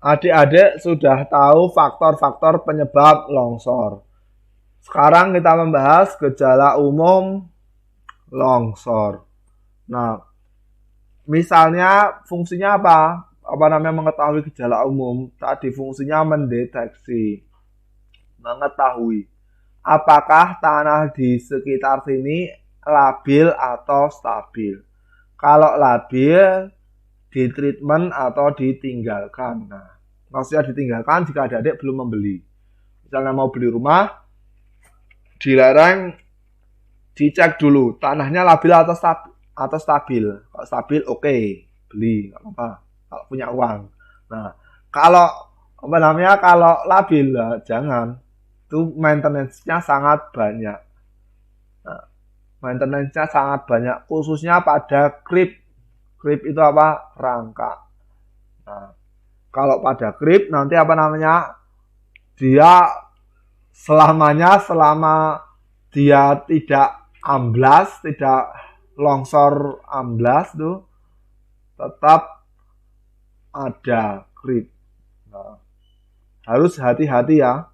Adik-adik sudah tahu faktor-faktor penyebab longsor. Sekarang kita membahas gejala umum longsor. Nah, misalnya fungsinya apa? Apa namanya mengetahui gejala umum? Tadi fungsinya mendeteksi, mengetahui apakah tanah di sekitar sini labil atau stabil. Kalau labil, ditreatment atau ditinggalkan. Nah, maksudnya ditinggalkan jika adik-adik belum membeli. Misalnya mau beli rumah, di lereng dicek dulu tanahnya labil atau stabil. Kalau stabil oke, beli, nggak apa-apa. Kalau punya uang. Nah, kalau kalau labil jangan. Itu maintenance-nya sangat banyak. Nah, maintenance-nya sangat banyak, khususnya pada grip. Grip itu apa? Rangka. Nah, kalau pada grip nanti dia selama dia tidak amblas, tidak longsor amblas tuh tetap ada grip. Nah, harus hati-hati ya.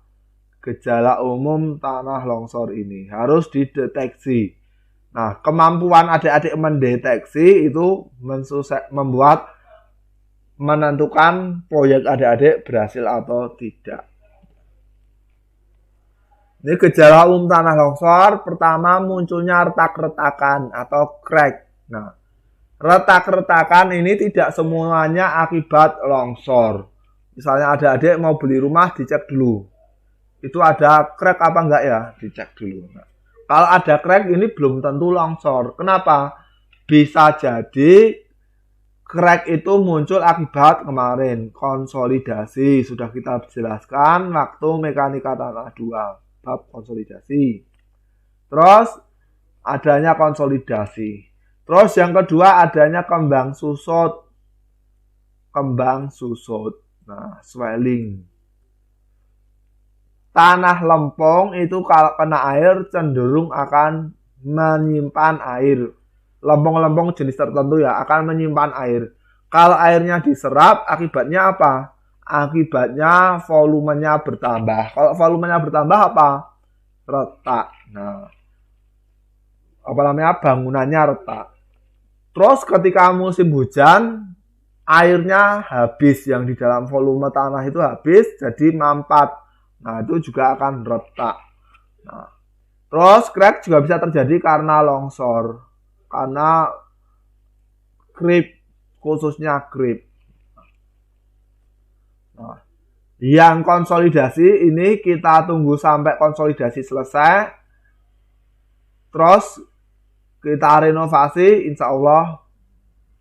Gejala umum tanah longsor ini harus dideteksi. Nah, kemampuan adik-adik mendeteksi itu membuat menentukan proyek adik-adik berhasil atau tidak. Ini gejala umum tanah longsor. Pertama, munculnya retak-retakan atau crack. Nah, retak-retakan ini tidak semuanya akibat longsor. Misalnya adik-adik mau beli rumah, dicek dulu. Itu ada crack apa enggak ya? Dicek dulu. Nah, kalau ada crack ini belum tentu longsor. Kenapa? Bisa jadi crack itu muncul akibat kemarin konsolidasi. Sudah kita jelaskan waktu mekanika tanah 2. Bab konsolidasi. Terus adanya konsolidasi. Terus yang kedua adanya kembang susut. Kembang susut. Nah, swelling. Tanah lempung itu kalau kena air cenderung akan menyimpan air. Lempung-lempung jenis tertentu ya akan menyimpan air. Kalau airnya diserap akibatnya apa? Akibatnya volumenya bertambah. Kalau volumenya bertambah apa? Retak. Nah, bangunannya retak. Terus ketika musim hujan, airnya habis, yang di dalam volume tanah itu habis, jadi mampat. Nah, itu juga akan retak. Nah, terus crack juga bisa terjadi karena longsor. Karena grip, khususnya grip. Nah, yang konsolidasi ini kita tunggu sampai konsolidasi selesai. Terus kita renovasi, insya Allah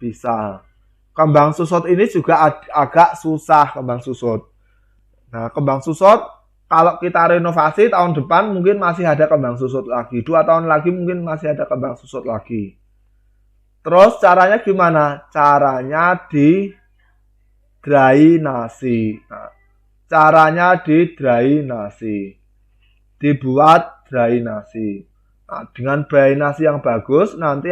bisa. Kembang susut ini juga agak susah kembang susut. Nah, kembang susut kalau kita renovasi tahun depan mungkin masih ada kembang susut lagi. 2 tahun lagi mungkin masih ada kembang susut lagi. Terus caranya gimana? Caranya di drainasi. Nah, caranya di drainasi. Dibuat drainasi. Nah, dengan drainasi yang bagus nanti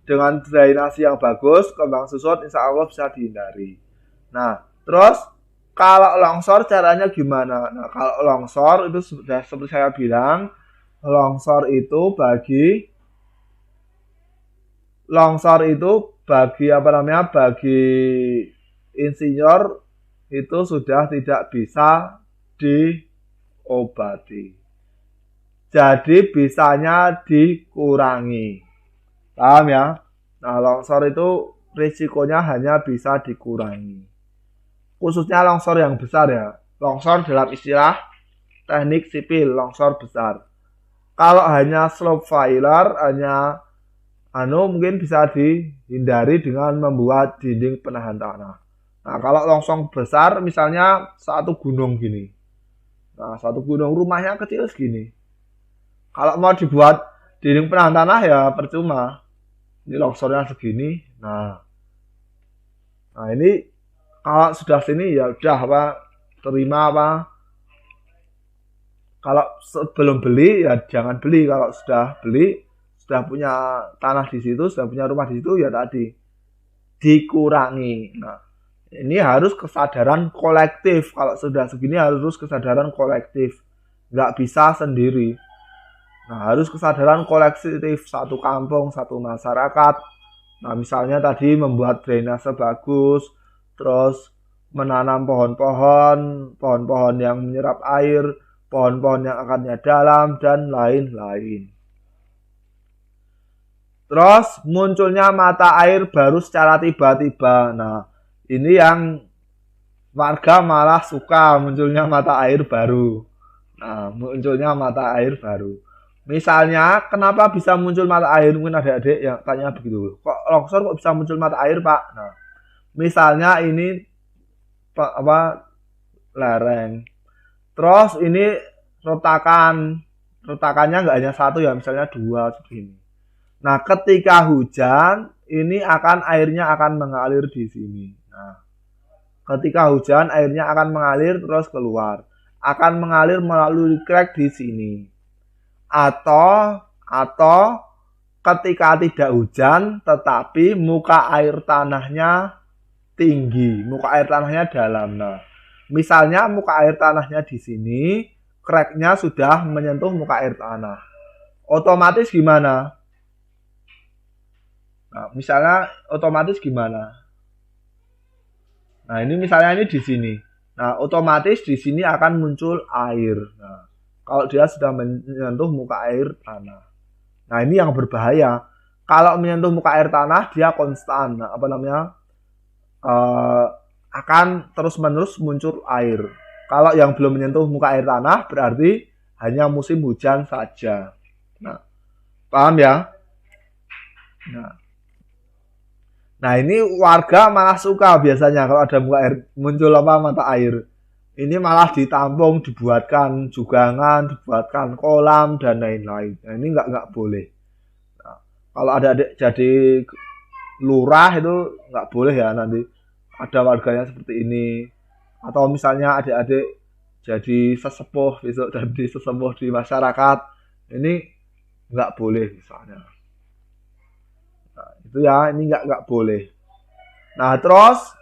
dengan drainasi yang bagus kembang susut insya Allah bisa dihindari. Nah, terus kalau longsor caranya gimana? Nah, kalau longsor itu sudah seperti saya bilang, longsor itu bagi bagi insinyur itu sudah tidak bisa diobati. Jadi bisanya dikurangi. Paham ya? Nah, longsor itu risikonya hanya bisa dikurangi. Khususnya longsor yang besar ya. Longsor dalam istilah teknik sipil, longsor besar. Kalau hanya slope failure, mungkin bisa dihindari dengan membuat dinding penahan tanah. Nah, kalau longsor besar misalnya satu gunung gini. Nah, satu gunung rumahnya kecil segini. Kalau mau dibuat dinding penahan tanah ya percuma. Ini longsornya segini. Nah ini kalau sudah sini ya udah terima Kalau sebelum beli ya jangan beli. Kalau sudah beli, sudah punya tanah di situ, sudah punya rumah di situ ya tadi dikurangi. Nah, Ini harus kesadaran kolektif. Kalau sudah segini harus kesadaran kolektif. Nggak bisa sendiri. Nah, harus kesadaran kolektif satu kampung, satu masyarakat. Nah, misalnya tadi membuat drainase bagus, terus menanam pohon-pohon yang menyerap air, pohon-pohon yang akarnya dalam, dan lain-lain. Terus munculnya mata air baru secara tiba-tiba. Nah, ini yang warga malah suka munculnya mata air baru. Nah, munculnya mata air baru. Misalnya, kenapa bisa muncul mata air? Mungkin adik-adik yang tanya begitu. Kok longsor kok bisa muncul mata air, Pak? Nah, misalnya ini lereng. Terus ini retakan. Retakannya nggak hanya satu ya, misalnya dua seperti ini. Nah, ketika hujan, ini airnya akan mengalir di sini. Nah, ketika hujan, airnya akan mengalir terus keluar. Akan mengalir melalui crack di sini. Atau ketika tidak hujan, tetapi muka air tanahnya tinggi, muka air tanahnya dalam. Nah, misalnya muka air tanahnya di sini, cracknya sudah menyentuh muka air tanah. Otomatis gimana? Nah, misalnya otomatis gimana? Nah, ini misalnya ini di sini. Nah, otomatis di sini akan muncul air. Nah, kalau dia sudah menyentuh muka air tanah. Nah, ini yang berbahaya. Kalau menyentuh muka air tanah, dia konstan. Nah, akan terus-menerus muncul air. Kalau yang belum menyentuh muka air tanah, berarti hanya musim hujan saja. Nah, paham ya? Nah, ini warga malah suka biasanya kalau ada muncul mata air. Ini malah ditampung, dibuatkan jugangan, dibuatkan kolam dan lain-lain. Nah, ini nggak boleh. Nah, kalau ada adik jadi lurah itu nggak boleh ya, nanti ada warganya seperti ini. Atau misalnya adik-adik jadi sesepuh besok, jadi sesepuh di masyarakat, ini nggak boleh misalnya. Nah, itu ya, ini nggak boleh. Nah, terus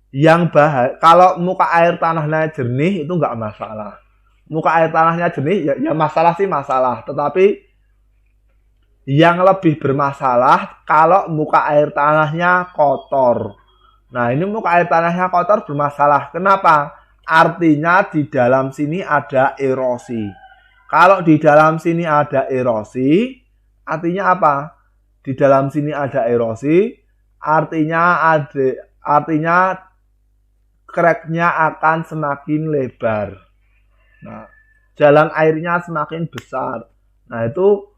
yang kalau muka air tanahnya jernih itu nggak masalah. Muka air tanahnya jernih ya masalah sih masalah, tetapi yang lebih bermasalah kalau muka air tanahnya kotor. Nah, ini muka air tanahnya kotor bermasalah. Kenapa? Artinya di dalam sini ada erosi. Kalau di dalam sini ada erosi, artinya apa? Di dalam sini ada erosi, artinya cracknya akan semakin lebar. Nah, jalan airnya semakin besar. Nah, itu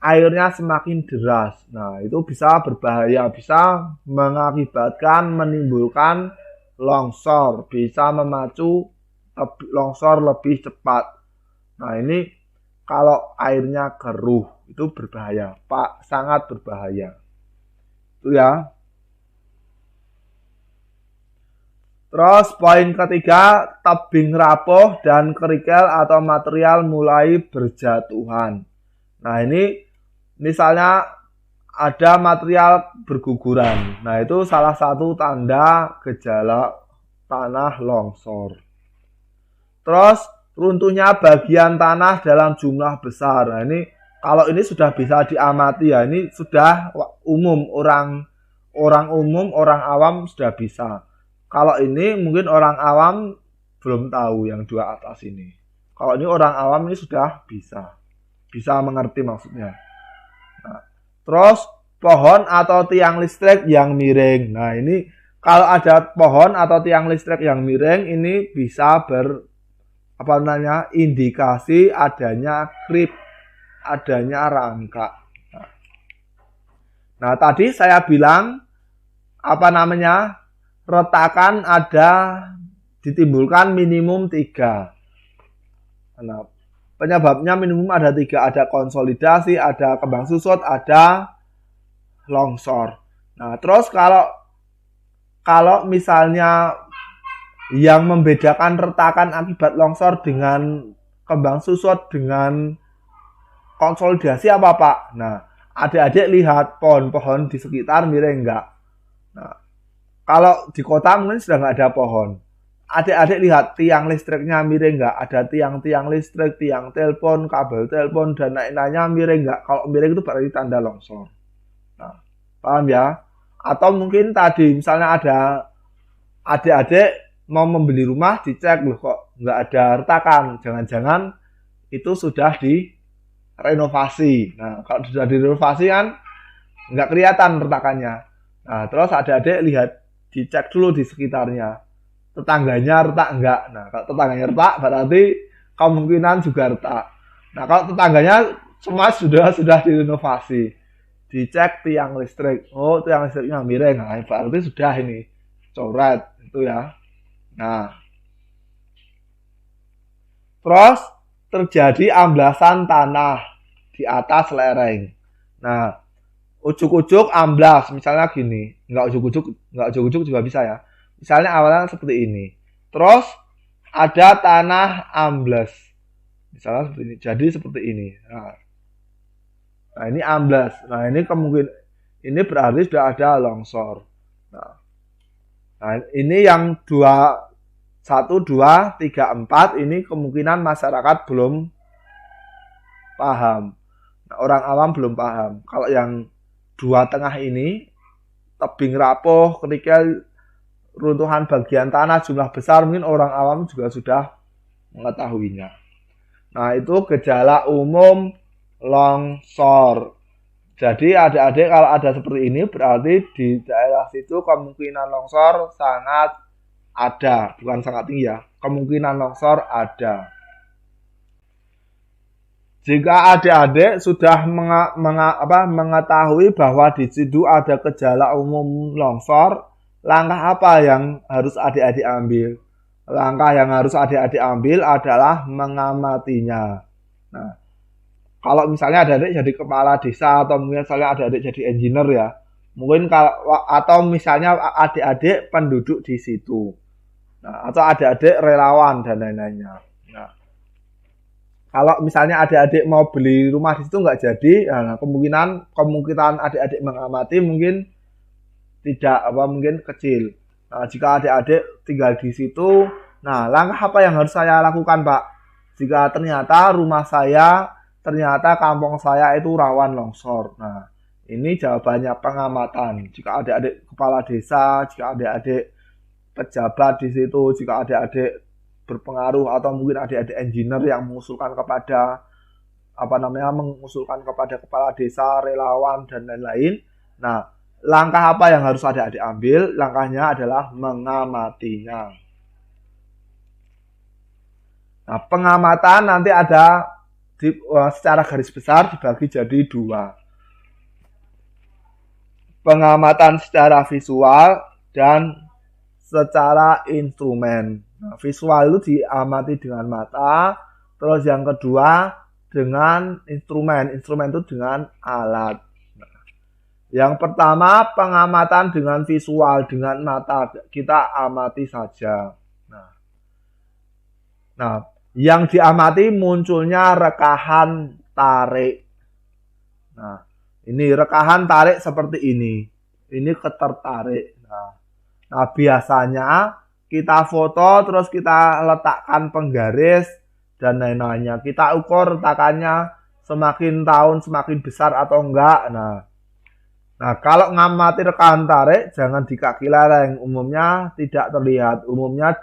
airnya semakin deras. Nah, itu bisa berbahaya, bisa menimbulkan longsor, bisa memacu longsor lebih cepat. Nah, ini kalau airnya keruh itu berbahaya, Pak, sangat berbahaya. Itu ya. Terus poin ketiga, tebing rapuh dan kerikil atau material mulai berjatuhan. Nah, ini misalnya ada material berguguran. Nah, itu salah satu tanda gejala tanah longsor. Terus runtuhnya bagian tanah dalam jumlah besar. Nah, ini kalau ini sudah bisa diamati ya. Ini sudah umum, orang umum, orang awam sudah bisa. Kalau ini mungkin orang awam belum tahu yang dua atas ini. Kalau ini orang awam ini sudah bisa mengerti maksudnya. Nah, terus pohon atau tiang listrik yang miring. Nah, ini kalau ada pohon atau tiang listrik yang miring ini bisa indikasi adanya krip, adanya rangka. Nah, tadi saya bilang retakan ada ditimbulkan minimum 3. Nah, penyebabnya minimum ada 3. Ada konsolidasi, ada kembang susut, ada longsor. Nah, terus kalau misalnya yang membedakan retakan akibat longsor dengan kembang susut dengan konsolidasi apa, Pak? Nah, adik-adik lihat pohon-pohon di sekitar miring enggak? Nah, Kalau di kota mungkin sudah nggak ada pohon. Adik-adik lihat tiang listriknya miring nggak? Ada tiang-tiang listrik, tiang telepon, kabel telepon, dan lain-lainnya miring nggak? Kalau miring itu berarti tanda longsor. Nah, paham ya? Atau mungkin tadi misalnya ada adik-adik mau membeli rumah, dicek loh kok nggak ada retakan. Jangan-jangan itu sudah direnovasi. Nah, kalau sudah direnovasi kan nggak kelihatan retakannya. Nah, terus adik-adik lihat, dicek dulu di sekitarnya. Tetangganya retak enggak? Nah, kalau tetangganya retak berarti kemungkinan juga retak. Nah, kalau tetangganya semua sudah direnovasi. Dicek tiang listrik. Oh, tiang listriknya miring. Nah, berarti sudah ini coret itu ya. Nah, terus terjadi amblasan tanah di atas lereng. Nah, ujuk-ujuk amblas, misalnya gini, nggak ujuk-ujuk juga bisa ya. Misalnya awalnya seperti ini, terus ada tanah amblas, misalnya seperti ini, jadi seperti ini. Nah ini amblas, nah ini kemungkinan ini berarti sudah ada longsor. Nah ini yang 1, 2, 3, 4 ini kemungkinan masyarakat belum paham. Nah, orang awam belum paham. Kalau yang 2 tengah ini, tebing rapuh, kerikil, runtuhan bagian tanah jumlah besar, mungkin orang awam juga sudah mengetahuinya. Nah, itu gejala umum longsor. Jadi adik-adik kalau ada seperti ini berarti di daerah situ kemungkinan longsor sangat ada, bukan sangat tinggi ya. Kemungkinan longsor ada. Jika adik-adik sudah mengetahui bahwa di situ ada gejala umum longsor, langkah apa yang harus adik-adik ambil? Langkah yang harus adik-adik ambil adalah mengamatinya. Nah, kalau misalnya adik-adik jadi kepala desa atau misalnya adik-adik jadi engineer ya, mungkin kalau atau misalnya adik-adik penduduk di situ. Nah, atau adik-adik relawan dan lain-lainnya. Nah, kalau misalnya adik-adik mau beli rumah di situ nggak jadi, nah kemungkinan adik-adik mengamati mungkin tidak mungkin kecil. Nah, jika adik-adik tinggal di situ, nah langkah apa yang harus saya lakukan, Pak? Jika ternyata rumah saya, ternyata kampung saya itu rawan longsor. Nah, ini jawabannya pengamatan. Jika adik-adik kepala desa, jika adik-adik pejabat di situ, jika adik-adik berpengaruh atau mungkin adik-adik engineer yang mengusulkan kepada mengusulkan kepada kepala desa, relawan dan lain-lain. Nah, langkah apa yang harus adik-adik ambil? Langkahnya adalah mengamatinya. Nah, pengamatan nanti ada secara garis besar dibagi jadi 2. Pengamatan secara visual dan secara instrumen. Nah, visual itu diamati dengan mata, terus yang kedua dengan instrumen. Instrumen itu dengan alat. Nah, yang pertama pengamatan dengan visual, dengan mata. Kita amati saja. Nah, yang diamati munculnya rekahan tarik. Nah, ini rekahan tarik seperti ini. Ini ketertarik. Nah, biasanya kita foto terus kita letakkan penggaris dan lain-lainnya. Kita ukur retakannya semakin tahun semakin besar atau enggak. Nah, kalau ngamati rekahan tarik jangan di kaki lereng. Umumnya tidak terlihat. Umumnya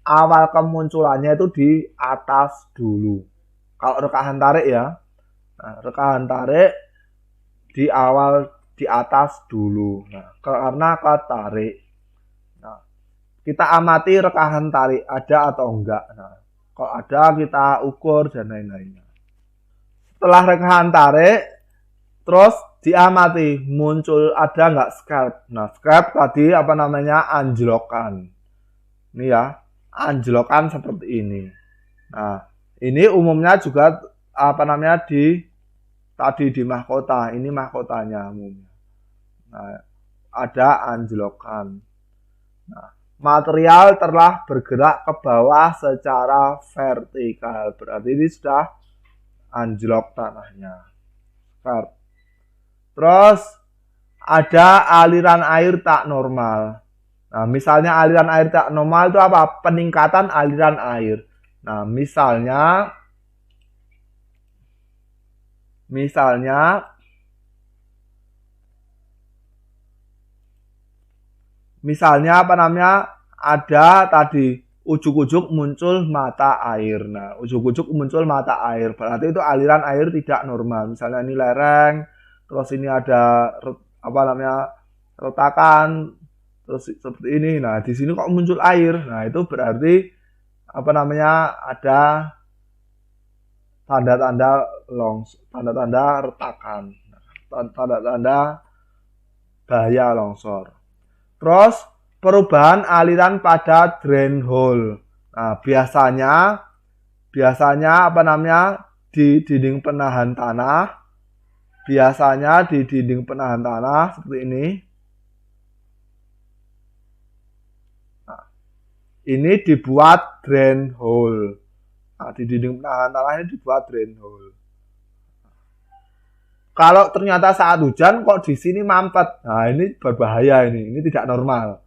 awal kemunculannya itu di atas dulu. Kalau rekahan tarik ya. Nah, rekahan tarik di awal di atas dulu. Nah, karena ketarik. Nah, kita amati rekahan tarik ada atau enggak. Nah, kalau ada kita ukur dan lain-lainnya. Setelah rekahan tarik, terus diamati muncul ada enggak scalp. Nah, scalp tadi anjlokan. Ini ya, anjlokan seperti ini. Nah, ini umumnya juga di mahkota. Ini mahkotanya umumnya. Nah, ada anjlokan. Nah, material telah bergerak ke bawah secara vertikal. Berarti ini sudah anjlok tanahnya. Terus ada aliran air tak normal. Nah, misalnya aliran air tidak normal itu apa? Peningkatan aliran air. Nah, misalnya apa namanya? Ada tadi ujuk-ujuk muncul mata air. Nah, ujuk-ujuk muncul mata air. Berarti itu aliran air tidak normal. Misalnya ini lereng, terus ini ada apa namanya? Retakan, terus seperti ini. Nah, di sini kok muncul air. Nah, itu berarti apa namanya? Ada tanda-tanda tanda-tanda retakan, tanda-tanda bahaya longsor. Terus perubahan aliran pada drain hole. Nah, biasanya apa namanya? Di dinding penahan tanah. Biasanya di dinding penahan tanah seperti ini. Nah, ini dibuat drain hole. Nah, di dinding penahan tanah ini dibuat drain hole. Kalau ternyata saat hujan kok di sini mampet. Nah, ini berbahaya ini. Ini tidak normal.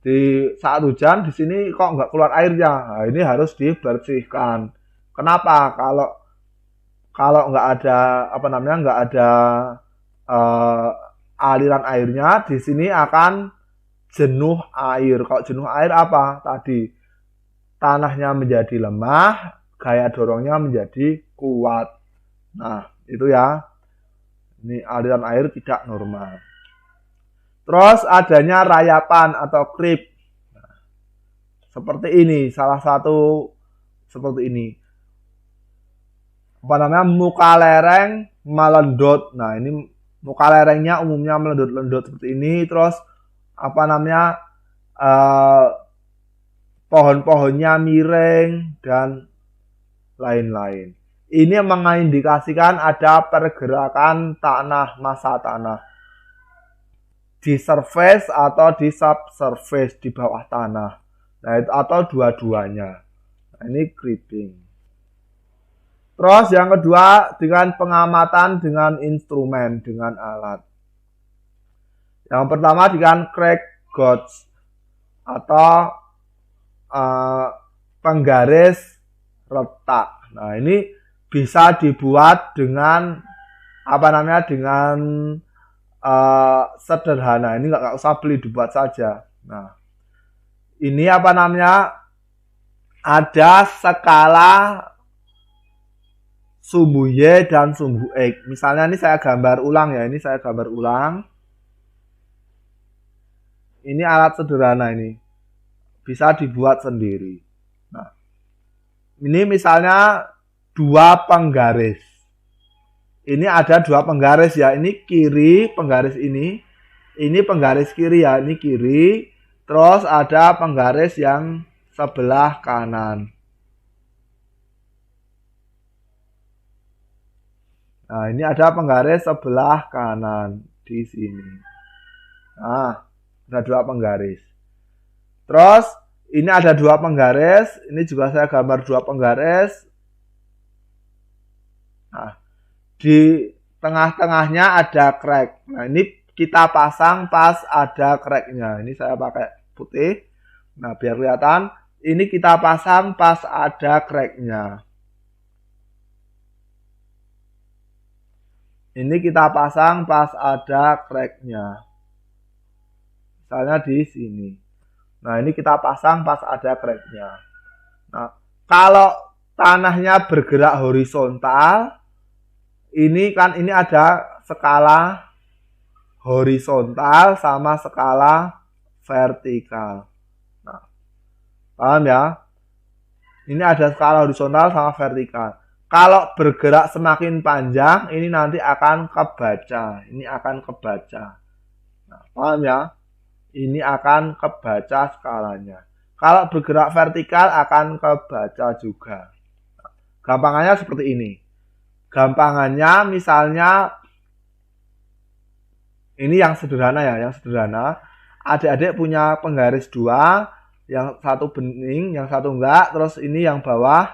Di saat hujan di sini kok nggak keluar airnya. Nah, ini harus dibersihkan. Kenapa? Kalau nggak ada apa namanya nggak ada aliran airnya, di sini akan jenuh air. Kalau jenuh air apa? Tadi tanahnya menjadi lemah, gaya dorongnya menjadi kuat. Nah, itu ya. Ini aliran air tidak normal. Terus adanya rayapan atau krip. Nah, seperti ini, salah satu seperti ini. Apa namanya? Muka lereng melendot. Nah, ini muka lerengnya umumnya melendot-lendot seperti ini. Terus apa namanya? Pohon-pohonnya miring dan lain-lain. Ini mengindikasikan ada pergerakan tanah, massa tanah di surface atau di subsurface, di bawah tanah. Nah, atau dua-duanya. Nah, ini creeping. Terus yang kedua dengan pengamatan dengan instrumen, dengan alat. Yang pertama dengan crack gauge atau penggaris retak. Nah, ini bisa dibuat dengan apa namanya? Dengan sederhana. Ini nggak usah beli, dibuat saja. Nah, ini apa namanya? Ada skala sumbu Y dan sumbu X. Misalnya ini saya gambar ulang ya. Ini saya gambar ulang. Ini alat sederhana ini. Bisa dibuat sendiri. Nah, ini misalnya dua penggaris. Ini ada dua penggaris ya. Ini kiri penggaris ini. Ini penggaris kiri ya. Ini kiri. Terus ada penggaris yang sebelah kanan. Nah, ini ada penggaris sebelah kanan di sini. Nah, ada dua penggaris. Terus ini ada dua penggaris. Ini juga saya gambar dua penggaris. Nah, di tengah-tengahnya ada crack. Nah, ini kita pasang pas ada cracknya. Ini saya pakai putih. Nah, biar kelihatan. Ini kita pasang pas ada cracknya. Ini kita pasang pas ada cracknya. Misalnya di sini. Nah, ini kita pasang pas ada cracknya. Nah, kalau tanahnya bergerak horizontal, ini ada skala horizontal sama skala vertikal. Nah, paham ya? Ini ada skala horizontal sama vertikal. Kalau bergerak semakin panjang, ini nanti akan kebaca. Ini akan kebaca. Nah, paham ya? Ini akan kebaca skalanya. Kalau bergerak vertikal akan kebaca juga. Nah, gampangannya seperti ini. Gampangannya misalnya, ini yang sederhana ya, yang sederhana. Adik-adik punya penggaris dua, yang satu bening, yang satu enggak, terus ini yang bawah.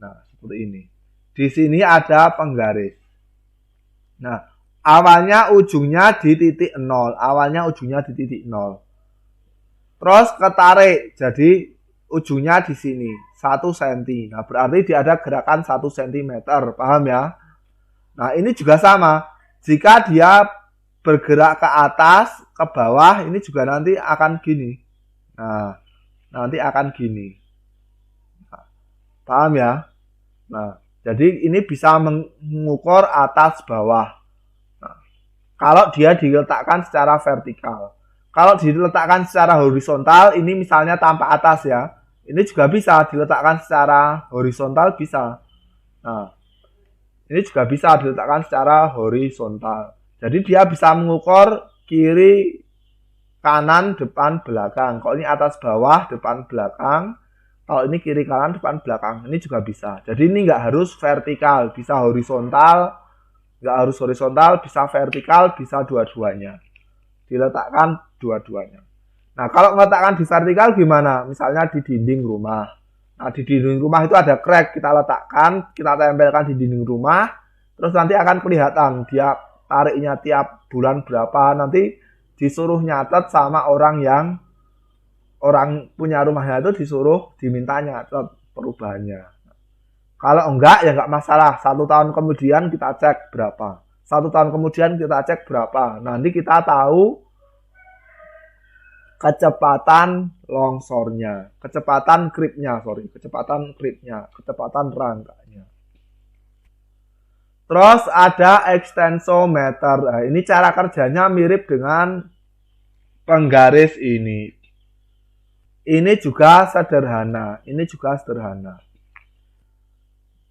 Nah, seperti ini. Di sini ada penggaris. Nah, awalnya ujungnya di titik 0. Awalnya ujungnya di titik 0. Terus ketarik, jadi ujungnya di sini 1 cm. Nah, berarti dia ada gerakan 1 cm, paham ya? Nah, ini juga sama. Jika dia bergerak ke atas, ke bawah, ini juga nanti akan gini. Nah, nanti akan gini. Nah, paham ya? Nah, jadi ini bisa mengukur atas bawah. Nah, kalau dia diletakkan secara vertikal. Kalau diletakkan secara horizontal, ini misalnya tanpa atas ya. Ini juga bisa diletakkan secara horizontal, bisa. Nah, ini juga bisa diletakkan secara horizontal. Jadi dia bisa mengukur kiri, kanan, depan, belakang. Kalau ini atas bawah, depan, belakang. Kalau ini kiri, kanan, depan, belakang. Ini juga bisa. Jadi ini nggak harus vertikal, bisa horizontal. Nggak harus horizontal, bisa vertikal, bisa dua-duanya. Diletakkan dua-duanya. Nah, kalau meletakkan di vertikal gimana? Misalnya di dinding rumah. Nah, di dinding rumah itu ada crack, kita letakkan, kita tempelkan di dinding rumah, terus nanti akan kelihatan dia tariknya tiap bulan berapa, nanti disuruh nyatet sama orang punya rumahnya itu disuruh diminta nyatet perubahannya. Kalau enggak ya enggak masalah, 1 tahun kemudian kita cek berapa. 1 tahun kemudian kita cek berapa. Nanti kita tahu kecepatan longsornya, kecepatan creepnya, kecepatan rangkanya. Terus ada extensometer. Nah, ini cara kerjanya mirip dengan penggaris ini. Ini juga sederhana.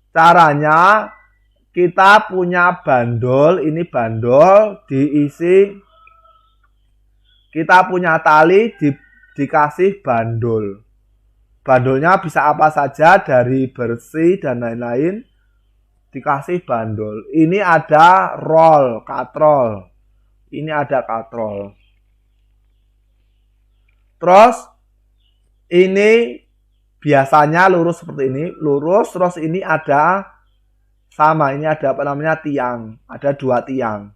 Caranya kita punya bandol, ini bandol diisi, kita punya tali dikasih bandol. Bandolnya bisa apa saja dari bersih dan lain-lain, dikasih bandol. Ini ada roll, katrol. Ini ada katrol. Terus ini biasanya lurus seperti ini, lurus, terus ini ada sama, ini ada apa namanya tiang, ada 2 tiang.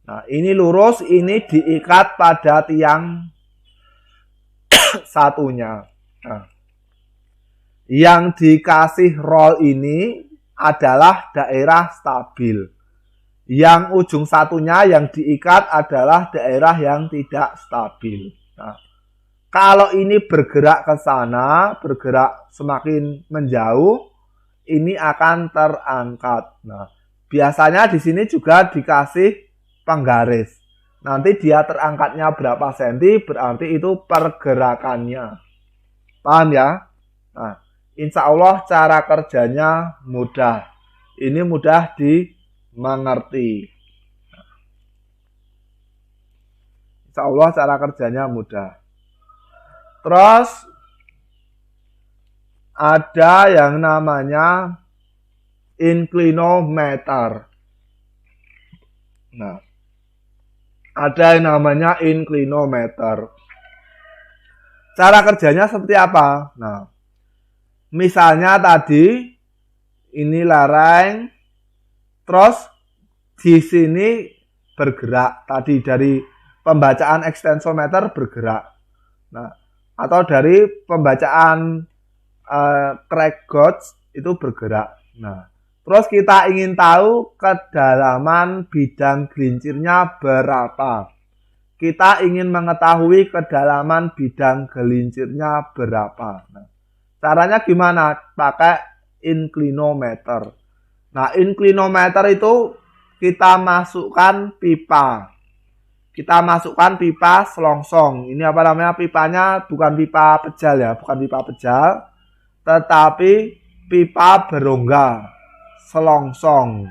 Nah, ini lurus, ini diikat pada tiang satunya. Nah, yang dikasih roll ini adalah daerah stabil. Yang ujung satunya yang diikat adalah daerah yang tidak stabil. Nah, kalau ini bergerak ke sana, bergerak semakin menjauh, ini akan terangkat. Nah, biasanya di sini juga dikasih penggaris. Nanti dia terangkatnya berapa senti, berarti itu pergerakannya. Paham ya? Nah, insya Allah cara kerjanya mudah. Ini mudah dimengerti. Insya Allah cara kerjanya mudah. Terus ada yang namanya inclinometer. Nah, ada yang namanya inclinometer. Cara kerjanya seperti apa? Nah, misalnya tadi ini lereng, terus di sini bergerak. Tadi dari pembacaan extensometer bergerak. Nah, atau dari pembacaan crack gauge itu bergerak. Nah, terus kita ingin tahu kedalaman bidang gelincirnya berapa. Kita ingin mengetahui kedalaman bidang gelincirnya berapa. Nah, caranya gimana? Pakai inclinometer. Nah, inclinometer itu kita masukkan pipa. Kita masukkan pipa selongsong. Ini apa namanya? Pipanya bukan pipa pejal ya, bukan pipa pejal, tetapi pipa berongga, selongsong.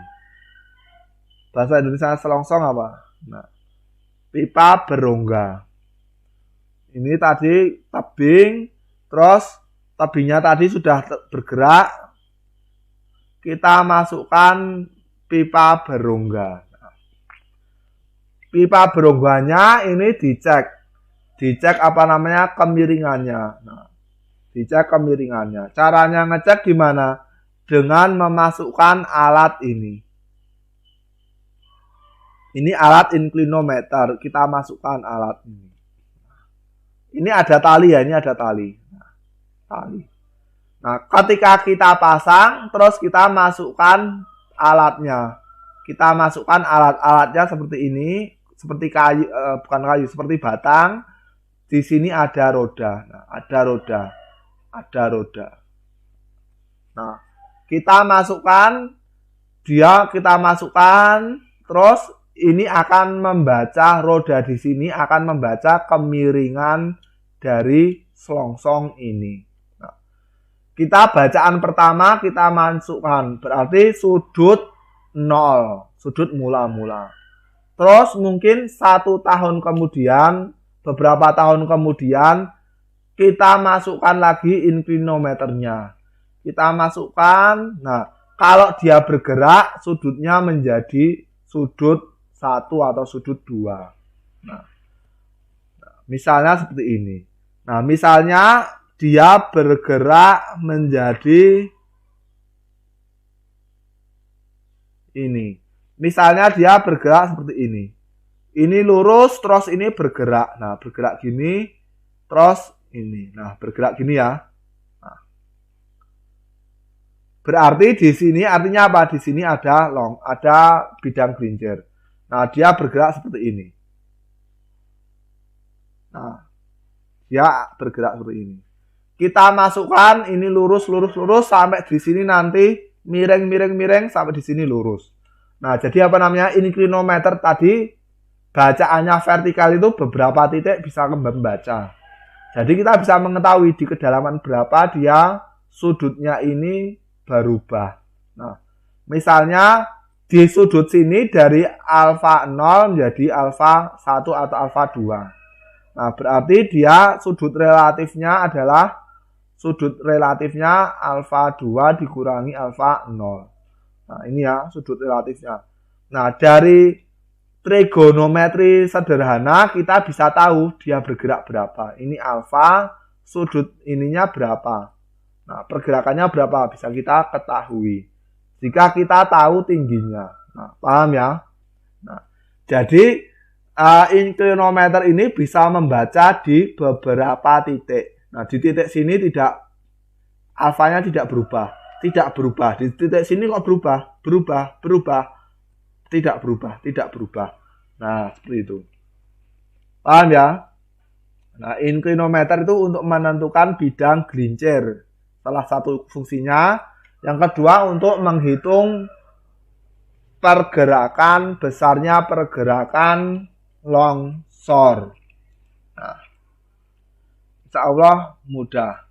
Bahasa Indonesia selongsong apa? Nah, pipa berongga. Ini tadi tebing, terus tebingnya tadi sudah bergerak. Kita masukkan pipa berongga. Pipa berongganya ini dicek apa namanya kemiringannya. Nah, dicek kemiringannya. Caranya ngecek gimana? Dengan memasukkan alat ini. Ini alat inclinometer. Kita masukkan alat ini. Ini ada tali ya, ini ada tali. Nah, tali. Nah, ketika kita pasang, terus kita masukkan alatnya. Kita masukkan alat-alatnya seperti ini, seperti kayu, bukan kayu, seperti batang. Di sini ada roda. Nah, ada roda. Ada roda. Nah, kita masukkan, terus ini akan membaca, roda di sini akan membaca kemiringan dari selongsong ini. Nah, kita bacaan pertama kita masukkan, berarti sudut 0, sudut mula-mula. Terus mungkin 1 tahun kemudian, beberapa tahun kemudian, kita masukkan lagi inklinometernya. Kita masukkan, nah kalau dia bergerak, sudutnya menjadi sudut 1 atau sudut 2. Nah, misalnya seperti ini. Nah, misalnya dia bergerak menjadi ini. Misalnya dia bergerak seperti ini. Ini lurus, terus ini bergerak. Nah, bergerak gini, terus ini. Nah, bergerak gini ya. Nah. Berarti di sini artinya apa? Di sini ada bidang gelincir. Nah, dia bergerak seperti ini. Nah, dia bergerak seperti ini. Kita masukkan ini lurus sampai di sini nanti miring sampai di sini lurus. Nah, jadi apa namanya? Inklinometer tadi bacaannya vertikal itu beberapa titik bisa membaca. Jadi kita bisa mengetahui di kedalaman berapa dia sudutnya ini berubah. Nah, misalnya di sudut sini dari alfa 0 menjadi alfa 1 atau alfa 2. Nah, berarti dia sudut relatifnya adalah alfa 2 dikurangi alfa 0. Nah, ini ya sudut relatifnya. Nah, dari trigonometri sederhana kita bisa tahu dia bergerak berapa. Ini alfa, sudut ininya berapa. Nah, pergerakannya berapa bisa kita ketahui jika kita tahu tingginya. Nah, paham ya? Nah, jadi inklinometer ini bisa membaca di beberapa titik. Nah, di titik sini alfanya tidak berubah. Di titik sini kok berubah. Tidak berubah. Nah, seperti itu. Paham ya? Nah, inklinometer itu untuk menentukan bidang gelincir. Salah satu fungsinya. Yang kedua untuk menghitung besarnya pergerakan longsor. Nah, insya Allah mudah.